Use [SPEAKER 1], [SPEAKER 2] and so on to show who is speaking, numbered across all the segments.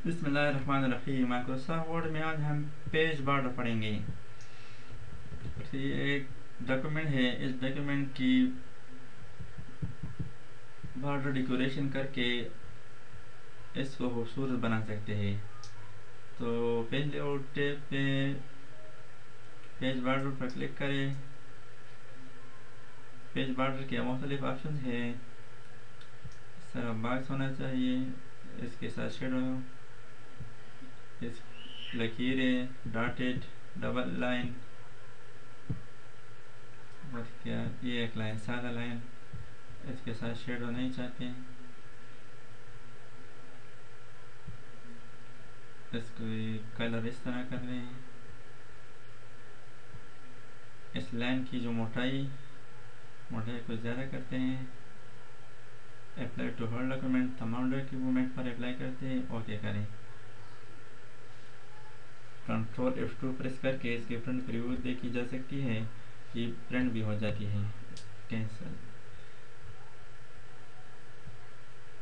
[SPEAKER 1] بسم اللہ الرحمن الرحیم۔ مائکروسافٹ ورڈ میں آج ہم پیج بارڈر پڑھیں گے۔ یہ ایک ڈاکیومنٹ ہے، اس ڈاکیومنٹ کی بارڈر ڈیکوریشن کر کے اس کو خوبصورت بنا سکتے ہیں۔ تو پیج لے آؤٹ ٹیب پہ پیج بارڈر پر کلک کریں۔ پیج بارڈر کے مختلف آپشن ہیں، اس طرح باکس ہونا چاہیے، اس کے ساتھ شیڈو، اس لکیریں، ڈاٹڈ، ڈبل لائن، بس کیا یہ ایک لائن سادہ لائن، اس کے ساتھ شیڈو نہیں چاہتے، اس کو کلر اس طرح کر رہے ہیں۔ اس لائن کی جو موٹائی کو زیادہ کرتے ہیں۔ اپلائی ٹو ہر ڈاکیومنٹ، تمام ڈاکیومنٹ پر اپلائی کرتے ہیں، اوکے کریں۔ کنٹرول F2 پریس کر کے اس کی پرنٹ پریویو دیکھی جا سکتی ہے، یہ پرنٹ بھی ہو جاتی ہے۔ کینسل۔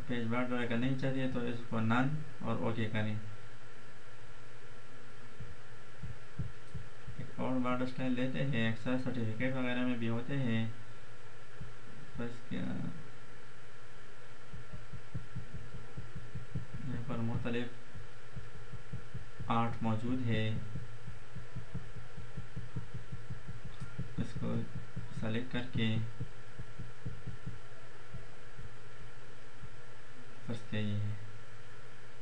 [SPEAKER 1] پیج بارڈر اگر نہیں چاہیے تو اس کو نن اور اوکے کریں۔ ایک اور بارڈر سٹائل لیتے ہیں، اکثر سرٹیفکیٹ وغیرہ میں بھی ہوتے ہیں، بس کیا یہاں پر مختلف آرٹ موجود ہے، اس کو سلیکٹ کر کے بس یہی ہے۔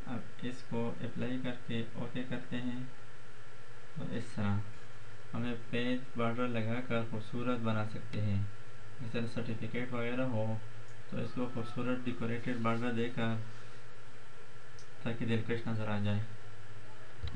[SPEAKER 1] اب اس کو اپلائی کر کے اوکے کرتے ہیں، تو اس طرح ہمیں پیج بارڈر لگا کر خوبصورت بنا سکتے ہیں۔ اس طرح سرٹیفکیٹ وغیرہ ہو تو اس کو خوبصورت ڈیکوریٹڈ بارڈر دے کر تاکہ دلکش نظر آ جائے۔